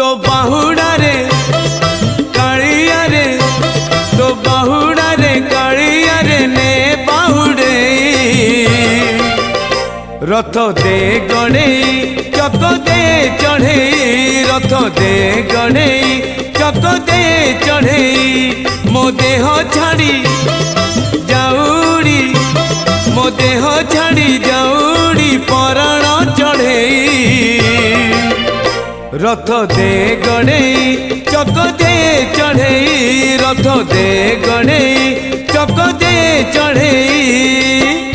तो बाहुड़ा रे कालिया रे तो बाहुड़ा रे कालिया रे ने बाहुड़े रथ दे गणे चक दे चढ़े रथ दे गणे चक दे चढ़े मो देह छाड़ी जाऊड़ी मो देह छाड़ी जाऊड़ी पराण चढ़े रथ दे गणे चक दे चढ़े रथ दे गणे चक दे चढ़े।